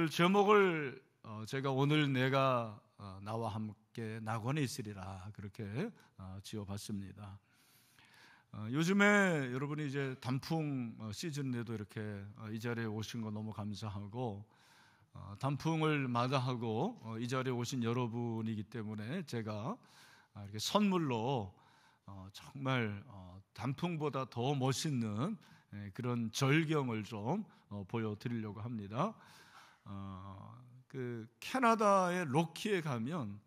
오늘 제목을 제가 오늘 내가 나와 함께 낙원에 있으리라 그렇게 지어봤습니다. 요즘에 여러분이 이제 단풍 시즌에도 이렇게 이 자리에 오신 거 너무 감사하고 단풍을 마다하고 이 자리에 오신 여러분이기 때문에 제가 이렇게 선물로 정말 단풍보다 더 멋있는 그런 절경을 좀 보여드리려고 합니다. 그 캐나다의 로키에 가면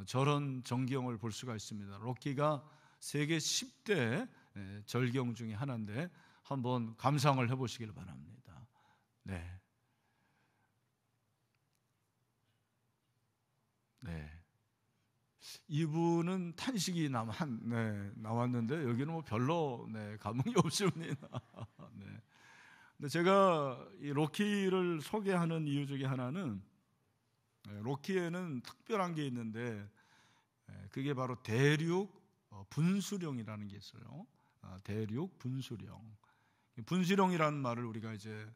저런 전경을 볼 수가 있습니다. 로키가 세계 10대 절경 중에 하나인데 한번 감상을 해보시길 바랍니다. 네. 이분은 탄식이 나왔는데 여기는 뭐 별로 감흥이 없습니다. 근데 제가 이 로키를 소개하는 이유 중에 하나는 로키에는 특별한 게 있는데 그게 바로 대륙 분수령이라는 게 있어요. 대륙 분수령. 분수령이라는 말을 우리가 이제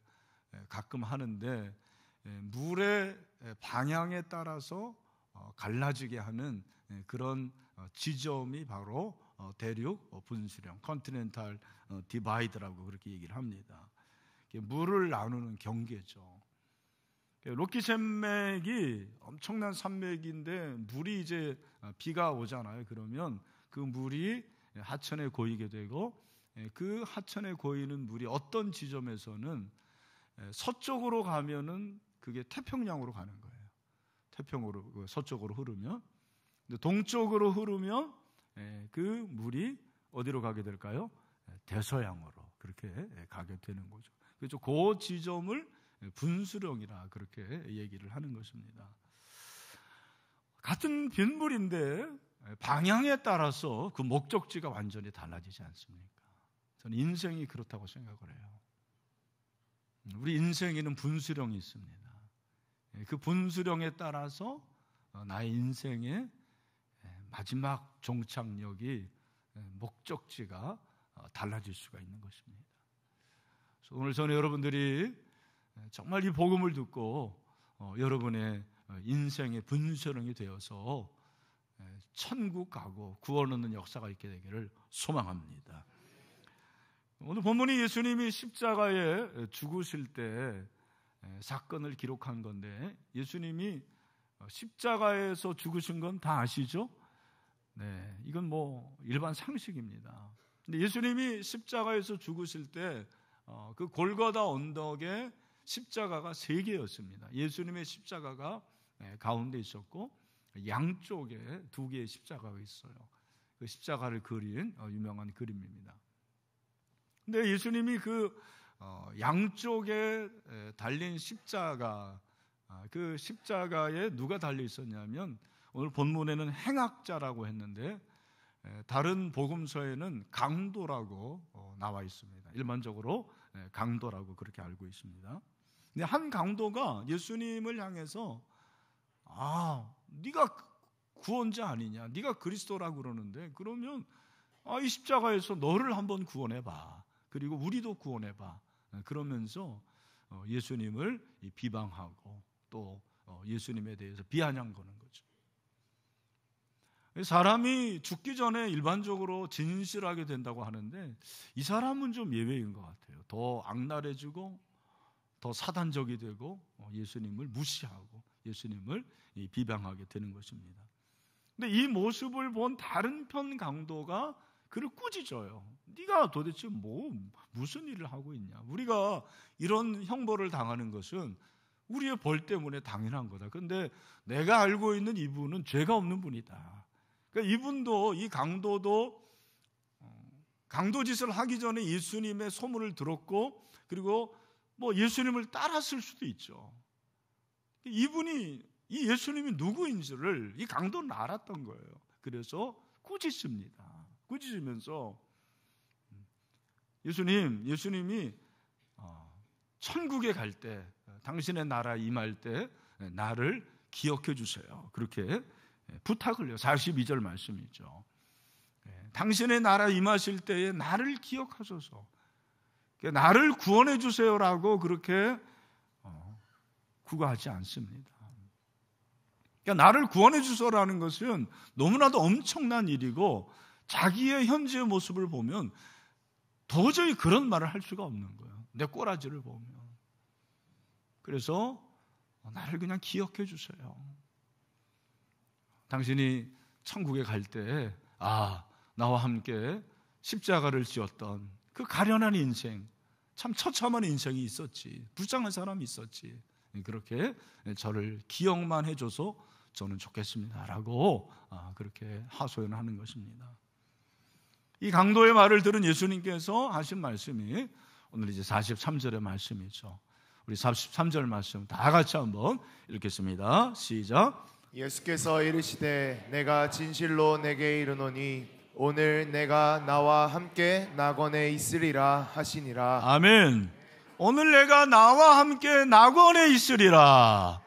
가끔 하는데 물의 방향에 따라서 갈라지게 하는 그런 지점이 바로 대륙 분수령, 컨티넨탈 디바이드라고 그렇게 얘기를 합니다. 물을 나누는 경계죠. 로키 산맥이 엄청난 산맥인데 물이 이제 비가 오잖아요. 그러면 그 물이 하천에 고이게 되고 그 하천에 고이는 물이 어떤 지점에서는 서쪽으로 가면은 그게 태평양으로 가는 거예요. 태평으로 서쪽으로 흐르면, 동쪽으로 흐르면 그 물이 어디로 가게 될까요? 대서양으로 그렇게 가게 되는 거죠. 그래서 그 지점을 분수령이라 그렇게 얘기를 하는 것입니다. 같은 빗물인데 방향에 따라서 그 목적지가 완전히 달라지지 않습니까? 저는 인생이 그렇다고 생각을 해요. 우리 인생에는 분수령이 있습니다. 그 분수령에 따라서 나의 인생의 마지막 종착역이 목적지가 달라질 수가 있는 것입니다. 그래서 오늘 저는 여러분들이 정말 이 복음을 듣고 여러분의 인생의 분수령이 되어서 천국 가고 구원 얻는 역사가 있게 되기를 소망합니다. 오늘 본문이 예수님이 십자가에 죽으실 때 사건을 기록한 건데 예수님이 십자가에서 죽으신 건 다 아시죠? 네, 이건 뭐 일반 상식입니다. 근데 예수님이 십자가에서 죽으실 때 그 골고다 언덕에 십자가가 3개였습니다. 예수님의 십자가가 가운데 있었고 양쪽에 2개의 십자가가 있어요. 그 십자가를 그린 유명한 그림입니다. 근데 예수님이 그 양쪽에 달린 십자가, 그 십자가에 누가 달려 있었냐면 오늘 본문에는 행악자라고 했는데 다른 복음서에는 강도라고 나와 있습니다. 일반적으로 강도라고 그렇게 알고 있습니다. 근데 한 강도가 예수님을 향해서 네가 구원자 아니냐, 네가 그리스도라고 그러는데 그러면 이 십자가에서 너를 한번 구원해봐, 그리고 우리도 구원해봐, 그러면서 예수님을 비방하고 또 예수님에 대해서 비아냥 거는 거죠. 사람이 죽기 전에 일반적으로 진실하게 된다고 하는데 이 사람은 좀 예외인 것 같아요. 더 악랄해지고 더 사단적이 되고 예수님을 무시하고 예수님을 비방하게 되는 것입니다. 근데 이 모습을 본 다른 편 강도가 그를 꾸짖어요. 네가 도대체 무슨 일을 하고 있냐? 우리가 이런 형벌을 당하는 것은 우리의 벌 때문에 당연한 거다. 그런데 내가 알고 있는 이분은 죄가 없는 분이다. 그러니까 이분도, 이 강도도 강도짓을 하기 전에 예수님의 소문을 들었고 그리고 예수님을 따랐을 수도 있죠. 이 예수님이 누구인지를 이 강도는 알았던 거예요. 그래서 꾸짖습니다. 꾸짖으면서 예수님이 천국에 갈 때, 당신의 나라 임할 때 나를 기억해 주세요. 그렇게 부탁을 해요. 42절 말씀이죠. 당신의 나라 임하실 때에 나를 기억하소서, 나를 구원해 주세요라고 그렇게 구하지 않습니다. 그러니까 나를 구원해 주소라는 것은 너무나도 엄청난 일이고 자기의 현재의 모습을 보면 도저히 그런 말을 할 수가 없는 거예요. 내 꼬라지를 보면. 그래서 나를 그냥 기억해 주세요. 당신이 천국에 갈 때 나와 함께 십자가를 지었던 그 가련한 인생, 참 처참한 인생이 있었지, 불쌍한 사람이 있었지, 그렇게 저를 기억만 해줘서 저는 좋겠습니다라고 그렇게 하소연하는 것입니다. 이 강도의 말을 들은 예수님께서 하신 말씀이 오늘 이제 43절의 말씀이죠. 우리 43절 말씀 다 같이 한번 읽겠습니다. 시작. 예수께서 이르시되 내가 진실로 내게 이르노니 오늘 내가 나와 함께 낙원에 있으리라 하시니라. 아멘. 오늘 내가 나와 함께 낙원에 있으리라.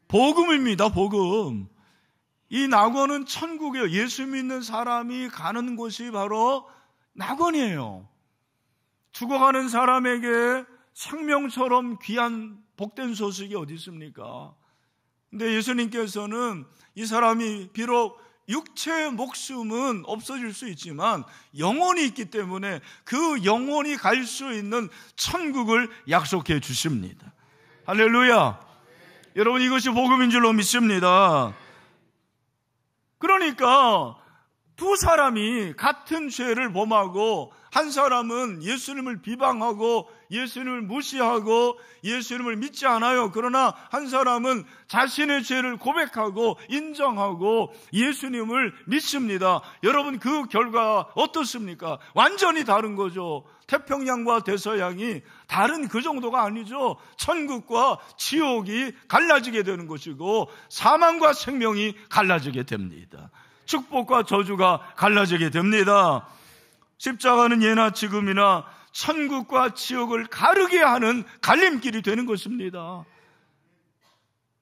복음입니다. 복음. 이 낙원은 천국이에요. 예수 믿는 사람이 가는 곳이 바로 낙원이에요. 죽어가는 사람에게 생명처럼 귀한 복된 소식이 어디 있습니까? 근데 예수님께서는 이 사람이 비록 육체의 목숨은 없어질 수 있지만 영혼이 있기 때문에 그 영혼이 갈 수 있는 천국을 약속해 주십니다. 할렐루야. 여러분, 이것이 복음인 줄로 믿습니다. 그러니까 두 사람이 같은 죄를 범하고 한 사람은 예수님을 비방하고 예수님을 무시하고 예수님을 믿지 않아요. 그러나 한 사람은 자신의 죄를 고백하고 인정하고 예수님을 믿습니다. 여러분, 그 결과 어떻습니까? 완전히 다른 거죠. 태평양과 대서양이 다른 그 정도가 아니죠. 천국과 지옥이 갈라지게 되는 것이고 사망과 생명이 갈라지게 됩니다. 축복과 저주가 갈라지게 됩니다. 십자가는 예나 지금이나 천국과 지옥을 가르게 하는 갈림길이 되는 것입니다.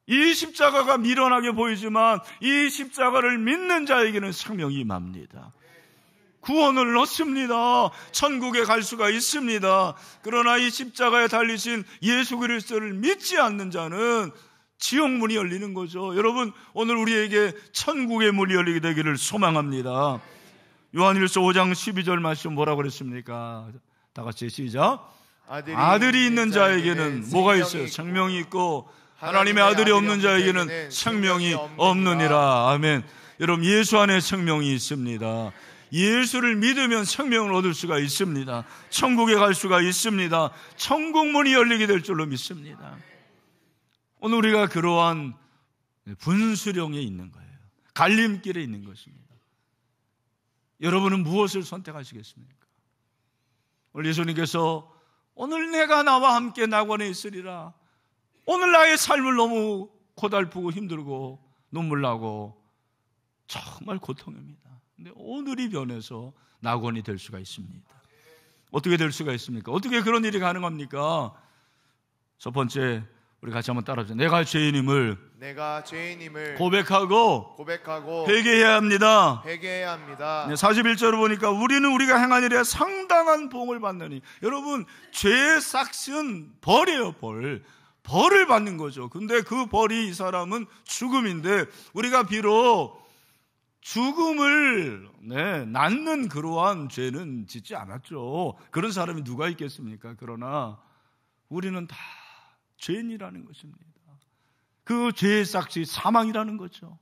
이 십자가가 미련하게 보이지만 이 십자가를 믿는 자에게는 생명이 임합니다. 구원을 얻습니다. 천국에 갈 수가 있습니다. 그러나 이 십자가에 달리신 예수 그리스도를 믿지 않는 자는 지옥 문이 열리는 거죠. 여러분, 오늘 우리에게 천국의 문이 열리게 되기를 소망합니다. 요한일서 5장 12절 말씀 뭐라고 그랬습니까? 다 같이 시작. 아들이 있는 자에게는 뭐가 있어요? 생명이 있고 하나님의 아들이 없는 자에게는 생명이 없느니라. 아멘. 여러분, 예수 안에 생명이 있습니다. 예수를 믿으면 생명을 얻을 수가 있습니다. 천국에 갈 수가 있습니다. 천국 문이 열리게 될 줄로 믿습니다. 오늘 우리가 그러한 분수령에 있는 거예요. 갈림길에 있는 것입니다. 여러분은 무엇을 선택하시겠습니까? 오늘 예수님께서 오늘 내가 나와 함께 낙원에 있으리라. 오늘 나의 삶을 너무 고달프고 힘들고 눈물 나고 정말 고통입니다. 근데 오늘이 변해서 낙원이 될 수가 있습니다. 어떻게 될 수가 있습니까? 어떻게 그런 일이 가능합니까? 첫 번째, 우리 같이 한번 따라하죠. 내가 죄인임을 고백하고 회개해야 합니다. 41절을 보니까 우리는 우리가 행한 일에 상당한 보응을 받느니. 여러분, 죄의 싹은 벌이에요. 벌을 받는 거죠. 근데 그 벌이 이 사람은 죽음인데 우리가 비록 죽음을 낳는 그러한 죄는 짓지 않았죠. 그런 사람이 누가 있겠습니까? 그러나 우리는 다 죄인이라는 것입니다. 그 죄의 싹이 사망이라는 거죠.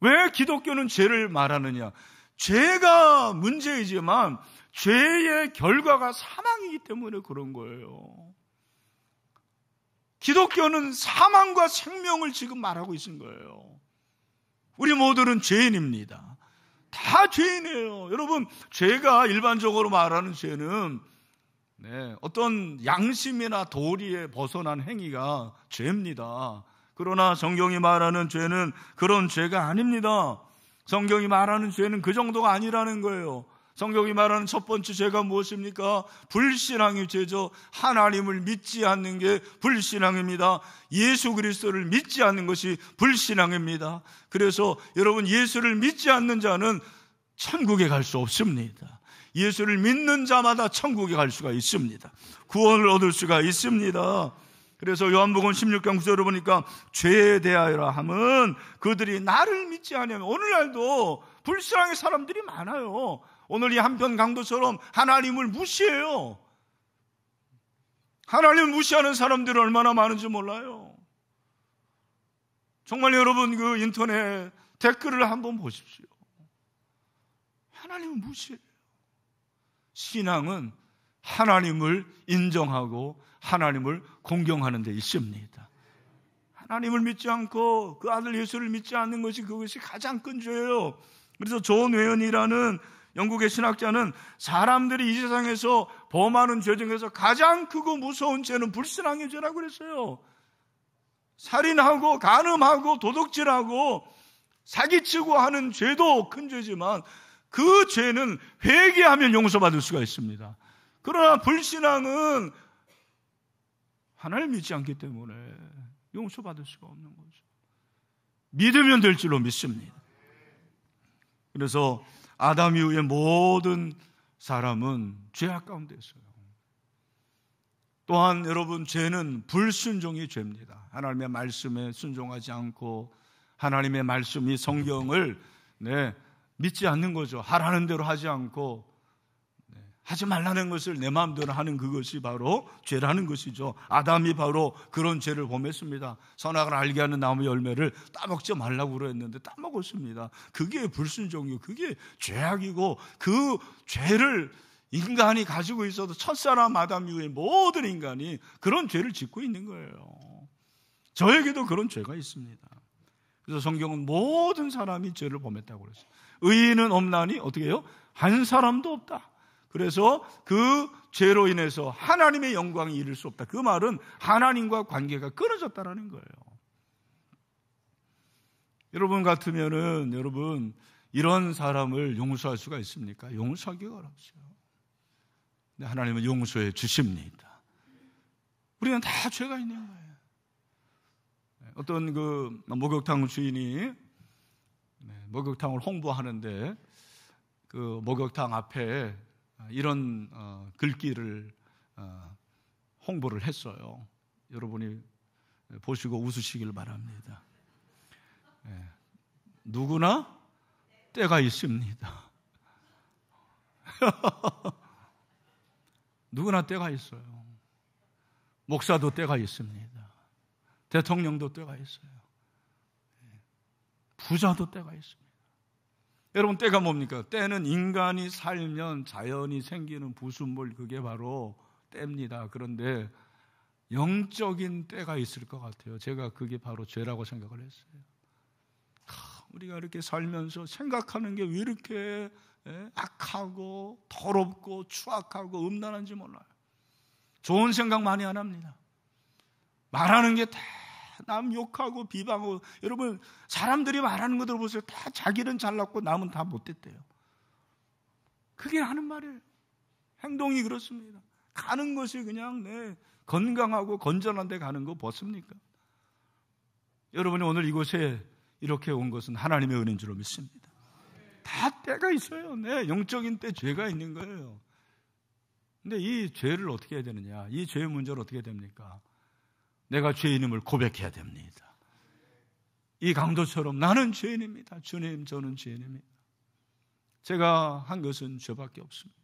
왜 기독교는 죄를 말하느냐? 죄가 문제이지만 죄의 결과가 사망이기 때문에 그런 거예요. 기독교는 사망과 생명을 지금 말하고 있는 거예요. 우리 모두는 죄인입니다. 다 죄인이에요. 여러분, 죄가 일반적으로 말하는 죄는 어떤 양심이나 도리에 벗어난 행위가 죄입니다. 그러나 성경이 말하는 죄는 그런 죄가 아닙니다. 성경이 말하는 죄는 그 정도가 아니라는 거예요. 성경이 말하는 첫 번째 죄가 무엇입니까? 불신앙의 죄죠. 하나님을 믿지 않는 게 불신앙입니다. 예수 그리스도를 믿지 않는 것이 불신앙입니다. 그래서 여러분, 예수를 믿지 않는 자는 천국에 갈 수 없습니다. 예수를 믿는 자마다 천국에 갈 수가 있습니다. 구원을 얻을 수가 있습니다. 그래서 요한복음 16장 9절을 보니까 죄에 대하여라 함은 그들이 나를 믿지 않으면, 오늘날도 불신앙의 사람들이 많아요. 오늘 이 한편 강도처럼 하나님을 무시해요. 하나님을 무시하는 사람들이 얼마나 많은지 몰라요. 정말 여러분 그 인터넷 댓글을 한번 보십시오. 하나님을 무시해요. 신앙은 하나님을 인정하고 하나님을 공경하는 데 있습니다. 하나님을 믿지 않고 그 아들 예수를 믿지 않는 것이, 그것이 가장 큰 죄예요. 그래서 존 웨연이라는 영국의 신학자는 사람들이 이 세상에서 범하는 죄 중에서 가장 크고 무서운 죄는 불신앙의 죄라고 그랬어요. 살인하고 간음하고 도둑질하고 사기치고 하는 죄도 큰 죄지만 그 죄는 회개하면 용서받을 수가 있습니다. 그러나 불신앙은 하나님을 믿지 않기 때문에 용서받을 수가 없는 거죠. 믿으면 될 줄로 믿습니다. 그래서 아담 이후의 모든 사람은 죄악 가운데 있어요. 또한 여러분, 죄는 불순종이 죄입니다. 하나님의 말씀에 순종하지 않고 하나님의 말씀이 성경을 믿지 않는 거죠. 하라는 대로 하지 않고 하지 말라는 것을 내 마음대로 하는 그것이 바로 죄라는 것이죠. 아담이 바로 그런 죄를 범했습니다. 선악을 알게 하는 나무 열매를 따먹지 말라고 그랬는데 따먹었습니다. 그게 불순종이고 그게 죄악이고, 그 죄를 인간이 가지고 있어도 첫사람 아담 이후에 모든 인간이 그런 죄를 짓고 있는 거예요. 저에게도 그런 죄가 있습니다. 그래서 성경은 모든 사람이 죄를 범했다고 그랬어요. 의인은 없나니 어떻게 해요? 한 사람도 없다. 그래서 그 죄로 인해서 하나님의 영광이 이룰 수 없다. 그 말은 하나님과 관계가 끊어졌다라는 거예요. 여러분 같으면은 여러분 이런 사람을 용서할 수가 있습니까? 용서하기가 어렵죠. 근데 하나님은 용서해 주십니다. 우리는 다 죄가 있는 거예요. 어떤 그 목욕탕 주인이 목욕탕을 홍보하는데 그 목욕탕 앞에 이런 글귀를 홍보를 했어요. 여러분이 보시고 웃으시길 바랍니다. 누구나 때가 있습니다. 누구나 때가 있어요. 목사도 때가 있습니다. 대통령도 때가 있어요. 부자도 때가 있습니다. 여러분, 때가 뭡니까? 때는 인간이 살면 자연이 생기는 부순물, 그게 바로 때입니다. 그런데 영적인 때가 있을 것 같아요. 제가 그게 바로 죄라고 생각을 했어요. 우리가 이렇게 살면서 생각하는 게 왜 이렇게 악하고 더럽고 추악하고 음란한지 몰라요. 좋은 생각 많이 안 합니다. 말하는 게 다 남 욕하고 비방하고, 여러분 사람들이 말하는 거 들어보세요. 다 자기는 잘났고 남은 다 못됐대요. 그게 하는 말이에요. 행동이 그렇습니다. 가는 것이 그냥 건강하고 건전한 데 가는 거 벗습니까? 여러분이 오늘 이곳에 이렇게 온 것은 하나님의 은혜인 줄로 믿습니다. 다 때가 있어요. 영적인 때 죄가 있는 거예요. 근데 이 죄를 어떻게 해야 되느냐? 이 죄의 문제를 어떻게 해야 됩니까? 내가 죄인임을 고백해야 됩니다. 이 강도처럼 나는 죄인입니다. 주님, 저는 죄인입니다. 제가 한 것은 죄밖에 없습니다.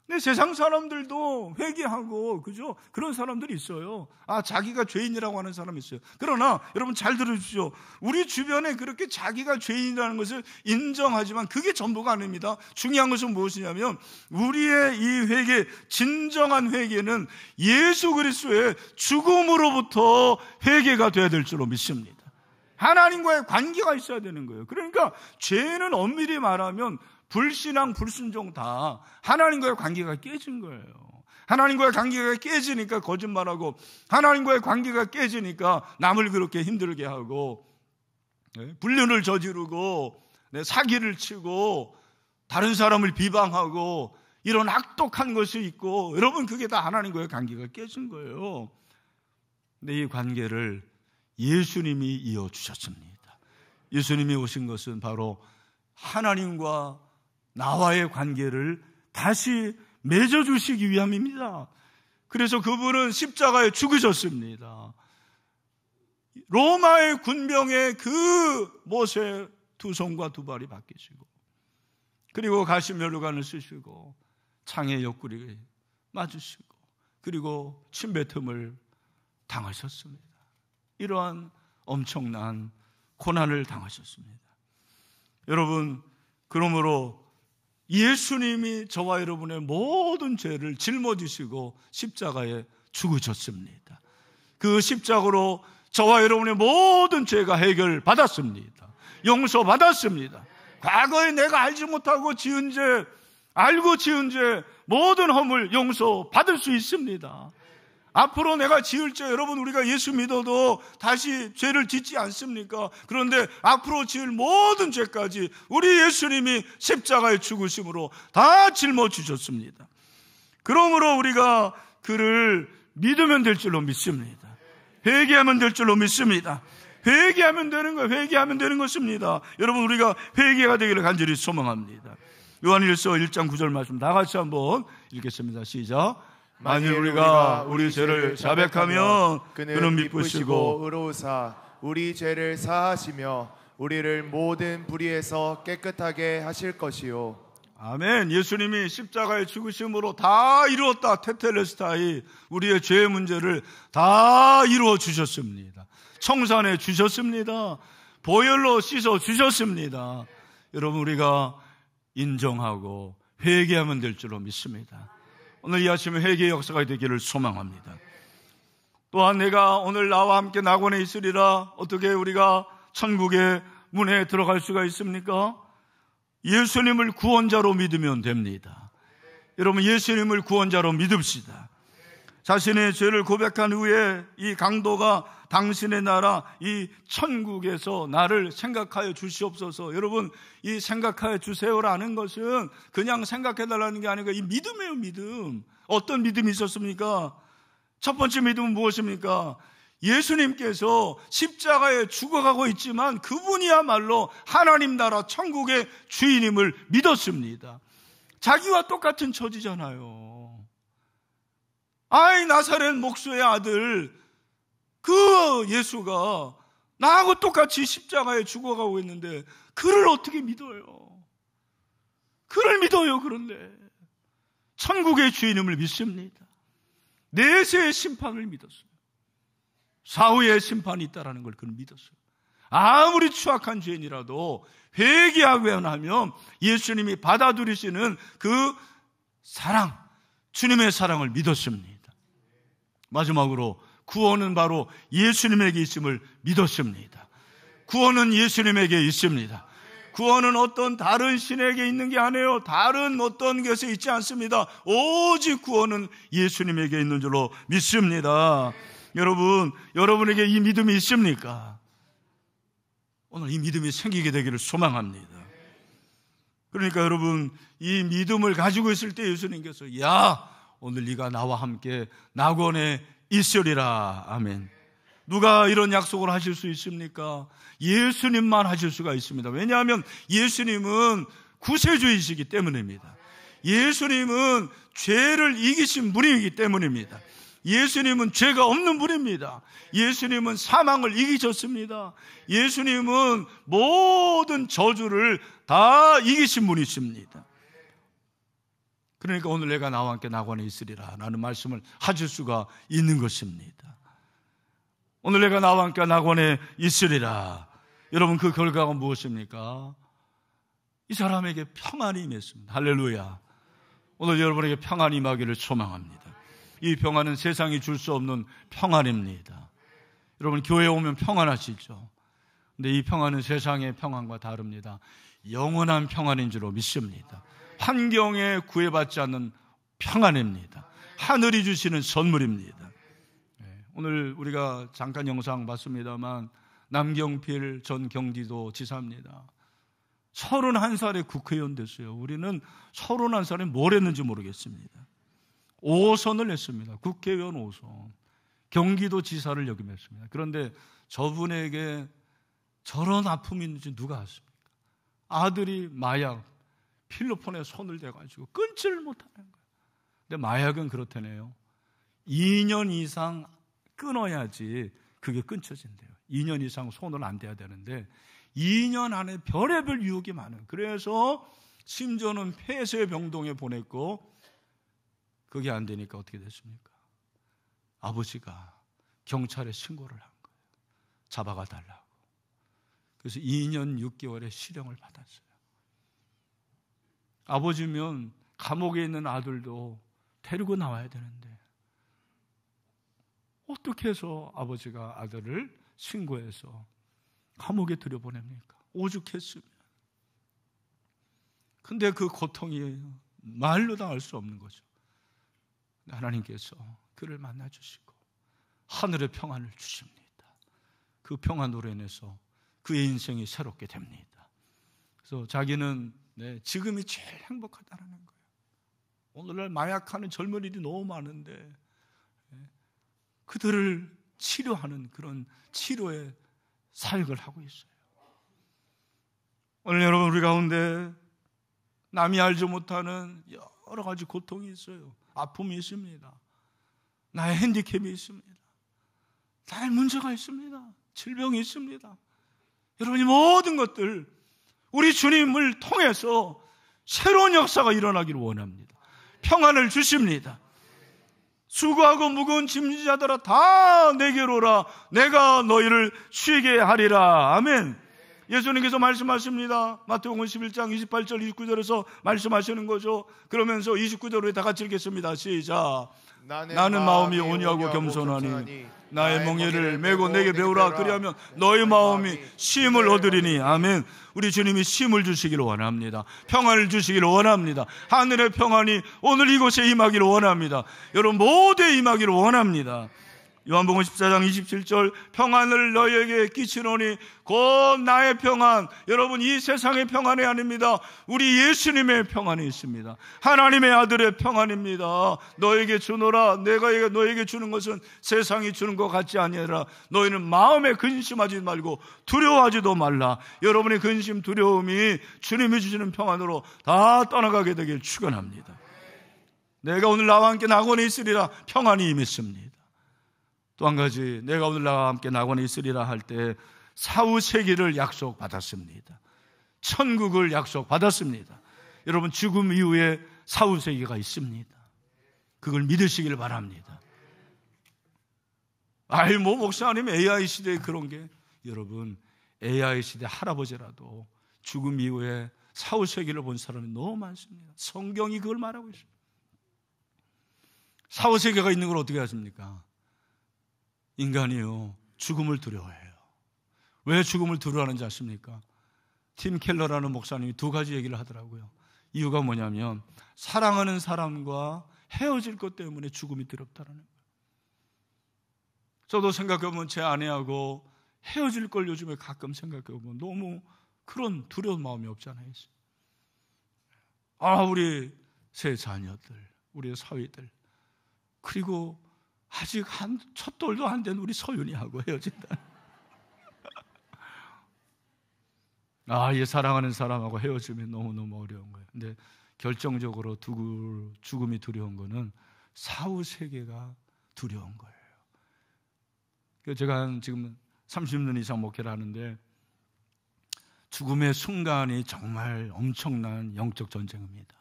근데 세상 사람들도 회개하고, 그죠? 그런 사람들이 있어요. 자기가 죄인이라고 하는 사람이 있어요. 그러나 여러분 잘 들으십시오. 우리 주변에 그렇게 자기가 죄인이라는 것을 인정하지만 그게 전부가 아닙니다. 중요한 것은 무엇이냐면, 우리의 이 회개, 진정한 회개는 예수 그리스도의 죽음으로부터 회개가 되어야 될 줄로 믿습니다. 하나님과의 관계가 있어야 되는 거예요. 그러니까 죄는 엄밀히 말하면 불신앙, 불순종 다 하나님과의 관계가 깨진 거예요. 하나님과의 관계가 깨지니까 거짓말하고, 하나님과의 관계가 깨지니까 남을 그렇게 힘들게 하고, 불륜을 저지르고, 사기를 치고, 다른 사람을 비방하고, 이런 악독한 것이 있고, 여러분 그게 다 하나님과의 관계가 깨진 거예요. 근데 이 관계를 예수님이 이어주셨습니다. 예수님이 오신 것은 바로 하나님과 나와의 관계를 다시 맺어주시기 위함입니다. 그래서 그분은 십자가에 죽으셨습니다. 로마의 군병의 그 못에 두 손과 두 발이 바뀌시고, 그리고 가시면류관을 쓰시고 창의 옆구리에 맞으시고, 그리고 침뱉음을 당하셨습니다. 이러한 엄청난 고난을 당하셨습니다. 여러분, 그러므로 예수님이 저와 여러분의 모든 죄를 짊어지시고 십자가에 죽으셨습니다. 그 십자가로 저와 여러분의 모든 죄가 해결받았습니다. 용서받았습니다. 과거에 내가 알지 못하고 지은 죄, 알고 지은 죄, 모든 허물 용서받을 수 있습니다. 앞으로 내가 지을 죄, 여러분, 우리가 예수 믿어도 다시 죄를 짓지 않습니까? 그런데 앞으로 지을 모든 죄까지 우리 예수님이 십자가에 죽으심으로 다 짊어지셨습니다. 그러므로 우리가 그를 믿으면 될 줄로 믿습니다. 회개하면 될 줄로 믿습니다. 회개하면 되는 거예요. 회개하면 되는 것입니다. 여러분, 우리가 회개가 되기를 간절히 소망합니다. 요한일서 1장 9절 말씀 다 같이 한번 읽겠습니다. 시작. 만일 우리가 우리 죄를 자백하면 그는 미쁘시고 의로우사 우리 죄를 사하시며 우리를 모든 불의에서 깨끗하게 하실 것이요. 아멘. 예수님이 십자가의 죽으심으로 다 이루었다. 테텔레스타이, 우리의 죄의 문제를 다 이루어 주셨습니다. 청산해 주셨습니다. 보혈로 씻어 주셨습니다. 여러분, 우리가 인정하고 회개하면 될 줄로 믿습니다. 오늘 이 아침에 회개의 역사가 되기를 소망합니다. 또한 내가 오늘 나와 함께 낙원에 있으리라. 어떻게 우리가 천국의 문에 들어갈 수가 있습니까? 예수님을 구원자로 믿으면 됩니다. 여러분, 예수님을 구원자로 믿읍시다. 자신의 죄를 고백한 후에 이 강도가 당신의 나라 이 천국에서 나를 생각하여 주시옵소서. 여러분, 이 생각하여 주세요라는 것은 그냥 생각해달라는 게 아니고 이 믿음이에요. 믿음. 어떤 믿음이 있었습니까? 첫 번째 믿음은 무엇입니까? 예수님께서 십자가에 죽어가고 있지만 그분이야말로 하나님 나라 천국의 주인임을 믿었습니다. 자기와 똑같은 처지잖아요. 아이, 나사렛 목수의 아들 그 예수가 나하고 똑같이 십자가에 죽어가고 있는데 그를 어떻게 믿어요? 그를 믿어요. 그런데 천국의 주인임을 믿습니다. 내세의 심판을 믿었어요. 사후의 심판이 있다는 걸 그는 믿었어요. 아무리 추악한 죄인이라도 회개하고 나면 예수님이 받아들이시는 그 사랑, 주님의 사랑을 믿었습니다. 마지막으로 구원은 바로 예수님에게 있음을 믿었습니다. 구원은 예수님에게 있습니다. 구원은 어떤 다른 신에게 있는 게 아니에요. 다른 어떤 것에 있지 않습니다. 오직 구원은 예수님에게 있는 줄로 믿습니다. 여러분, 여러분에게 이 믿음이 있습니까? 오늘 이 믿음이 생기게 되기를 소망합니다. 그러니까 여러분, 이 믿음을 가지고 있을 때 예수님께서 야, 오늘 네가 나와 함께 낙원에 있으리라. 아멘. 누가 이런 약속을 하실 수 있습니까? 예수님만 하실 수가 있습니다. 왜냐하면 예수님은 구세주이시기 때문입니다. 예수님은 죄를 이기신 분이기 때문입니다. 예수님은 죄가 없는 분입니다. 예수님은 사망을 이기셨습니다. 예수님은 모든 저주를 다 이기신 분이십니다. 그러니까 오늘 내가 나와 함께 낙원에 있으리라 라는 말씀을 하실 수가 있는 것입니다. 오늘 내가 나와 함께 낙원에 있으리라. 여러분, 그 결과가 무엇입니까? 이 사람에게 평안이 임했습니다. 할렐루야. 오늘 여러분에게 평안이 임하기를 소망합니다. 이 평안은 세상이 줄 수 없는 평안입니다. 여러분, 교회에 오면 평안하시죠? 근데 이 평안은 세상의 평안과 다릅니다. 영원한 평안인 줄로 믿습니다. 환경에 구애받지 않는 평안입니다. 하늘이 주시는 선물입니다. 오늘 우리가 잠깐 영상 봤습니다만 남경필 전 경기도 지사입니다. 31살에 국회의원 됐어요. 우리는 31살에 뭘 했는지 모르겠습니다. 5선을 했습니다. 국회의원 5선. 경기도 지사를 역임했습니다. 그런데 저분에게 저런 아픔이 있는지 누가 아십니까? 아들이 마약, 필로폰에 손을 대가지고 끊지를 못하는 거예요. 근데 마약은 그렇다네요. 2년 이상 끊어야지 그게 끊쳐진대요. 2년 이상 손을 안 대야 되는데 2년 안에 별의별 유혹이 많아요. 그래서 심지어는 폐쇄 병동에 보냈고 그게 안 되니까 어떻게 됐습니까? 아버지가 경찰에 신고를 한 거예요. 잡아가 달라고. 그래서 2년 6개월의 실형을 받았어요. 아버지면 감옥에 있는 아들도 데리고 나와야 되는데 어떻게 해서 아버지가 아들을 신고해서 감옥에 들여보냅니까? 오죽했으면. 근데 그 고통이 말로 다 알 수 없는 거죠. 하나님께서 그를 만나주시고 하늘의 평안을 주십니다. 그 평안으로 인해서 그의 인생이 새롭게 됩니다. 그래서 자기는 지금이 제일 행복하다는 거예요. 오늘날 마약하는 젊은이들이 너무 많은데 그들을 치료하는 그런 치료의 사역을 하고 있어요. 오늘 여러분 우리 가운데 남이 알지 못하는 여러 가지 고통이 있어요. 아픔이 있습니다. 나의 핸디캡이 있습니다. 나의 문제가 있습니다. 질병이 있습니다. 여러분이 모든 것들 우리 주님을 통해서 새로운 역사가 일어나기를 원합니다. 평안을 주십니다. 수고하고 무거운 짐진 자들아 다 내게로 오라. 내가 너희를 쉬게 하리라. 아멘. 예수님께서 말씀하십니다. 마태복음 11장 28절 29절에서 말씀하시는 거죠. 그러면서 29절로 다 같이 읽겠습니다. 시작. 나는 마음이 온유하고 겸손하니 나의 멍에를 메고 내게 배우라. 그리하면 너의 마음이 쉼을 얻으리니. 아멘. 우리 주님이 쉼을 주시기를 원합니다. 평안을 주시기를 원합니다. 하늘의 평안이 오늘 이곳에 임하기를 원합니다. 여러분 모두에 임하기를 원합니다. 요한복음 14장 27절 평안을 너희에게 끼치노니 곧 나의 평안. 여러분 이 세상의 평안이 아닙니다. 우리 예수님의 평안이 있습니다. 하나님의 아들의 평안입니다. 너에게 주노라. 내가 너에게 주는 것은 세상이 주는 것 같지 아니하라. 너희는 마음에 근심하지 말고 두려워하지도 말라. 여러분의 근심 두려움이 주님이 주시는 평안으로 다 떠나가게 되길 축원합니다. 내가 오늘 나와 함께 낙원에 있으리라. 평안이 임했습니다. 또 한 가지, 내가 오늘 나와 함께 낙원에 있으리라 할 때 사후세계를 약속받았습니다. 천국을 약속받았습니다. 여러분 죽음 이후에 사후세계가 있습니다. 그걸 믿으시길 바랍니다. 목사님 AI 시대에 그런 게, 여러분 AI 시대 할아버지라도 죽음 이후에 사후세계를 본 사람이 너무 많습니다. 성경이 그걸 말하고 있습니다. 사후세계가 있는 걸 어떻게 하십니까? 인간이요, 죽음을 두려워해요. 왜 죽음을 두려워하는지 아십니까? 팀 켈러라는 목사님이 두 가지 얘기를 하더라고요. 이유가 뭐냐면 사랑하는 사람과 헤어질 것 때문에 죽음이 두렵다는 거예요. 저도 생각해보면 제 아내하고 헤어질 걸 요즘에 가끔 생각해보면 너무 그런 두려운 마음이 없잖아요. 우리 세 자녀들, 우리 사위들, 그리고 아직 첫 돌도 안 된 우리 서윤이하고 헤어진다. 이 사랑하는 사람하고 헤어지면 너무너무 어려운 거예요. 근데 결정적으로 죽음이 두려운 거는 사후 세계가 두려운 거예요. 제가 지금 30년 이상 목회를 하는데 죽음의 순간이 정말 엄청난 영적 전쟁입니다.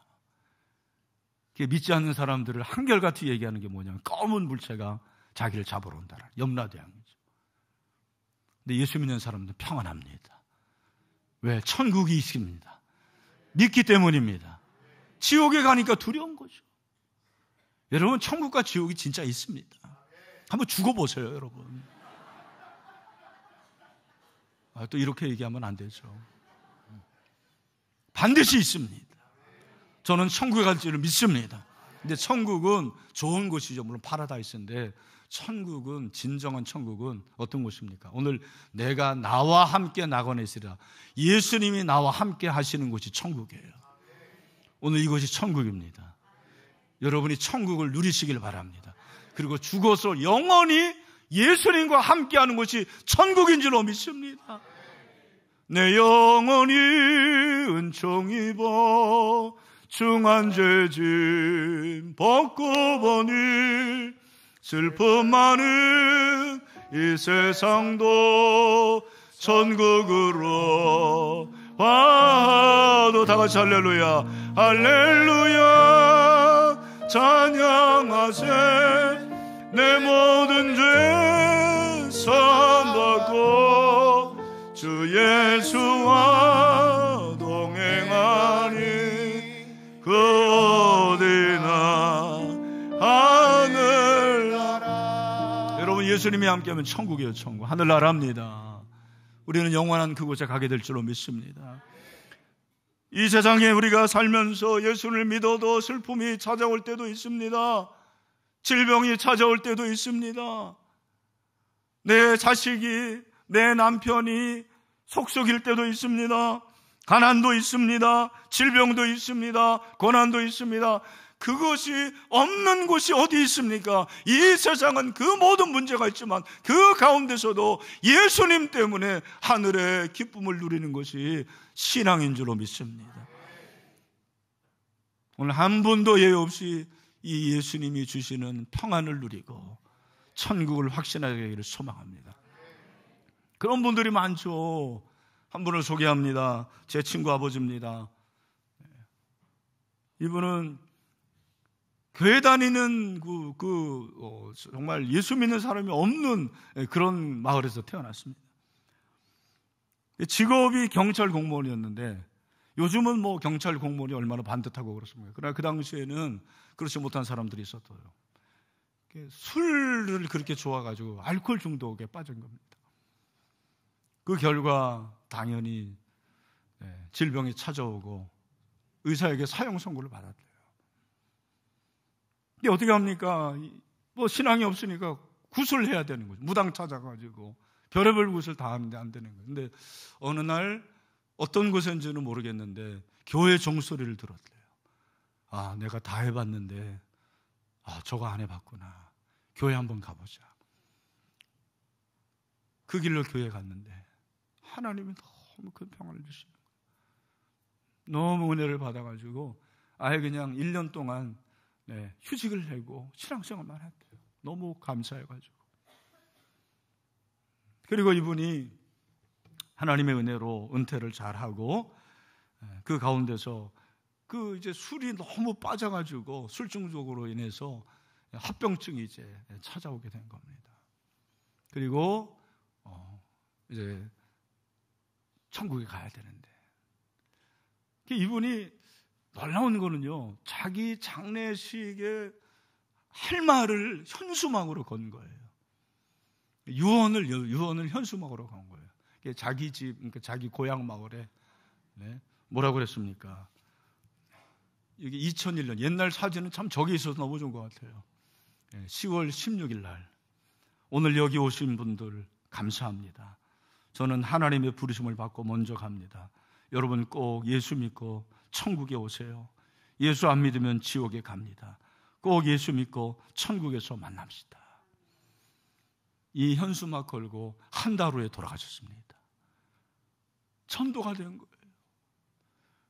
믿지 않는 사람들을 한결같이 얘기하는 게 뭐냐면 검은 물체가 자기를 잡으러 온다는 염라대왕이죠. 근데 예수 믿는 사람들은 평안합니다. 왜? 천국이 있습니다. 믿기 때문입니다. 지옥에 가니까 두려운 거죠. 여러분 천국과 지옥이 진짜 있습니다. 한번 죽어보세요, 여러분. 또 이렇게 얘기하면 안 되죠. 반드시 있습니다. 저는 천국에 갈 줄을 믿습니다. 근데 천국은 좋은 곳이죠. 물론 파라다이스인데 천국은, 진정한 천국은 어떤 곳입니까? 오늘 내가 나와 함께 낙원에 있으리라. 예수님이 나와 함께 하시는 곳이 천국이에요. 오늘 이곳이 천국입니다. 여러분이 천국을 누리시길 바랍니다. 그리고 죽어서 영원히 예수님과 함께하는 곳이 천국인 줄로 믿습니다. 내 영혼이 은총 입어 중한 죄짐 벗고 보니 슬픔 많은 이 세상도 천국으로 와도 다 같이 할렐루야 할렐루야 찬양하세 내 모든 죄 사함받고 주 예수와 동행하니 그 어디나 하늘나라. 여러분 예수님이 함께하면 천국이에요. 천국 하늘나라입니다. 우리는 영원한 그곳에 가게 될 줄로 믿습니다. 이 세상에 우리가 살면서 예수를 믿어도 슬픔이 찾아올 때도 있습니다. 질병이 찾아올 때도 있습니다. 내 자식이, 내 남편이 속썩일 때도 있습니다. 가난도 있습니다. 질병도 있습니다. 고난도 있습니다. 그것이 없는 곳이 어디 있습니까? 이 세상은 그 모든 문제가 있지만 그 가운데서도 예수님 때문에 하늘의 기쁨을 누리는 것이 신앙인 줄로 믿습니다. 오늘 한 분도 예외 없이 이 예수님이 주시는 평안을 누리고 천국을 확신하게 되기를 소망합니다. 그런 분들이 많죠. 한 분을 소개합니다. 제 친구 아버지입니다. 이분은 교회 다니는 정말 예수 믿는 사람이 없는 그런 마을에서 태어났습니다. 직업이 경찰 공무원이었는데 요즘은 뭐 경찰 공무원이 얼마나 반듯하고 그렇습니까? 그러나 그 당시에는 그렇지 못한 사람들이 있었어요. 술을 그렇게 좋아가지고 알코올 중독에 빠진 겁니다. 그 결과 당연히 질병이 찾아오고 의사에게 사형 선고를 받았대요. 근데 어떻게 합니까? 뭐 신앙이 없으니까 굿을 해야 되는 거죠. 무당 찾아가지고 별의별 굿을 다 하는데 안 되는 거예요. 근데 어느 날 어떤 곳인지는 모르겠는데 교회 종소리를 들었대요. 아, 내가 다 해봤는데 저거 안 해봤구나. 교회 한번 가보자. 그 길로 교회 갔는데 하나님이 너무 큰 평안을 주시는 거예요. 너무 은혜를 받아가지고 아예 그냥 1년 동안 휴직을 내고 신앙생활만 했대요. 너무 감사해가지고. 그리고 이분이 하나님의 은혜로 은퇴를 잘하고 그 가운데서 이제 술이 너무 빠져가지고 술 중독으로 인해서 합병증이 이제 찾아오게 된 겁니다. 그리고 이제 천국에 가야 되는데 이분이 놀라운 거는요, 자기 장례식에 할 말을 현수막으로 건 거예요. 유언을 현수막으로 건 거예요. 자기 집, 그러니까 자기 고향 마을에 뭐라고 그랬습니까? 이게 2001년 옛날 사진은 참 저기 있어서 너무 좋은 것 같아요. 10월 16일 날 오늘 여기 오신 분들 감사합니다. 저는 하나님의 부르심을 받고 먼저 갑니다. 여러분 꼭 예수 믿고 천국에 오세요. 예수 안 믿으면 지옥에 갑니다. 꼭 예수 믿고 천국에서 만납시다. 이 현수막 걸고 한 달 후에 돌아가셨습니다. 천도가 된 거예요.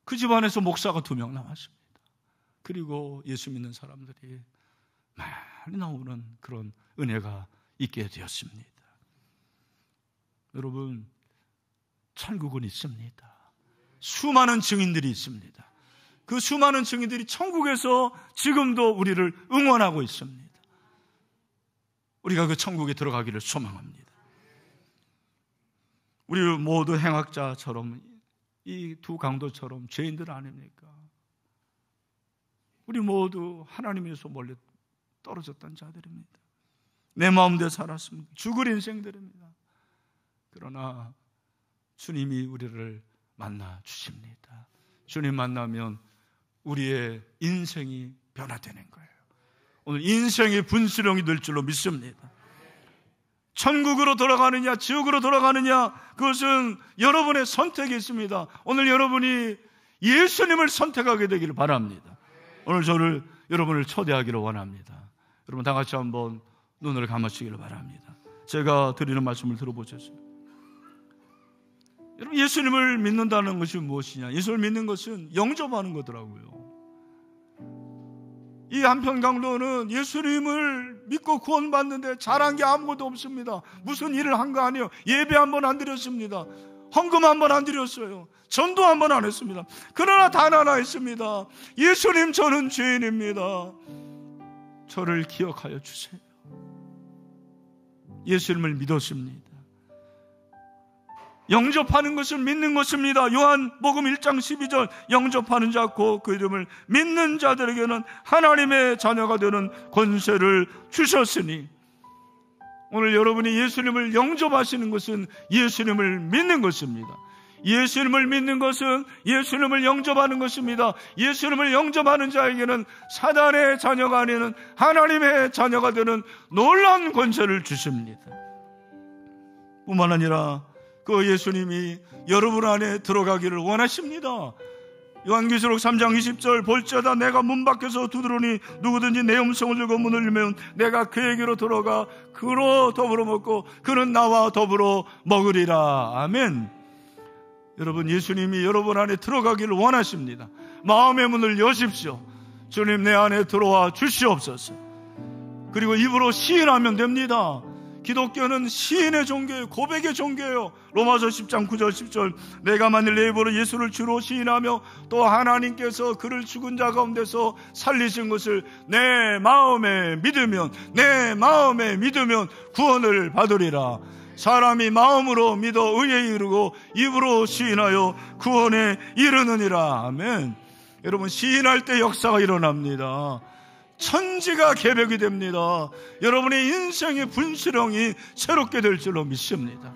그 집안에서 목사가 2명 남았습니다. 그리고 예수 믿는 사람들이 많이 나오는 그런 은혜가 있게 되었습니다. 여러분, 천국은 있습니다. 수많은 증인들이 있습니다. 그 수많은 증인들이 천국에서 지금도 우리를 응원하고 있습니다. 우리가 그 천국에 들어가기를 소망합니다. 우리 모두 행악자처럼 이 두 강도처럼 죄인들 아닙니까? 우리 모두 하나님에서 멀리 떨어졌던 자들입니다. 내 마음대로 살았습니다. 죽을 인생들입니다. 그러나 주님이 우리를 만나 주십니다. 주님 만나면 우리의 인생이 변화되는 거예요. 오늘 인생의 분수령이 될 줄로 믿습니다. 천국으로 돌아가느냐 지옥으로 돌아가느냐, 그것은 여러분의 선택이 있습니다. 오늘 여러분이 예수님을 선택하게 되기를 바랍니다. 오늘 여러분을 초대하기를 원합니다. 여러분 다 같이 한번 눈을 감으시기를 바랍니다. 제가 드리는 말씀을 들어보셨어요? 여러분, 예수님을 믿는다는 것이 무엇이냐? 예수를 믿는 것은 영접하는 거더라고요. 이 한평강로는 예수님을 믿고 구원받는데 잘한 게 아무것도 없습니다. 무슨 일을 한 거 아니에요. 예배 한 번 안 드렸습니다. 헌금 한 번 안 드렸어요. 전도 한 번 안 했습니다. 그러나 단 하나 있습니다. 예수님, 저는 죄인입니다. 저를 기억하여 주세요. 예수님을 믿었습니다. 영접하는 것을 믿는 것입니다. 요한복음 1장 12절, 영접하는 자 곧 그 이름을 믿는 자들에게는 하나님의 자녀가 되는 권세를 주셨으니, 오늘 여러분이 예수님을 영접하시는 것은 예수님을 믿는 것입니다. 예수님을 믿는 것은 예수님을 영접하는 것입니다. 예수님을 영접하는 자에게는 사단의 자녀가 아닌 하나님의 자녀가 되는 놀라운 권세를 주십니다. 뿐만 아니라 그 예수님이 여러분 안에 들어가기를 원하십니다. 요한계시록 3장 20절, 볼지어다 내가 문 밖에서 두드리니 누구든지 내 음성을 들고 문을 열면 내가 그에게로 들어가 그로 더불어 먹고 그는 나와 더불어 먹으리라. 아멘. 여러분, 예수님이 여러분 안에 들어가기를 원하십니다. 마음의 문을 여십시오. 주님, 내 안에 들어와 주시옵소서. 그리고 입으로 시인하면 됩니다. 기독교는 시인의 종교예요. 고백의 종교예요. 로마서 10장 9절 10절, 내가 만일 내 입으로 예수를 주로 시인하며 또 하나님께서 그를 죽은 자 가운데서 살리신 것을 내 마음에 믿으면 구원을 받으리라. 사람이 마음으로 믿어 의에 이르고 입으로 시인하여 구원에 이르느니라. 아멘. 여러분, 시인할 때 역사가 일어납니다. 천지가 개벽이 됩니다. 여러분의 인생의 분수령이 새롭게 될 줄로 믿습니다.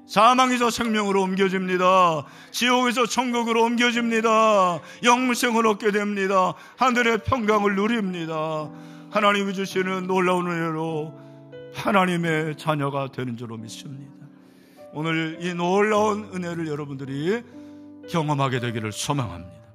사망에서 생명으로 옮겨집니다. 지옥에서 천국으로 옮겨집니다. 영생을 얻게 됩니다. 하늘의 평강을 누립니다. 하나님이 주시는 놀라운 은혜로 하나님의 자녀가 되는 줄로 믿습니다. 오늘 이 놀라운 은혜를 여러분들이 경험하게 되기를 소망합니다.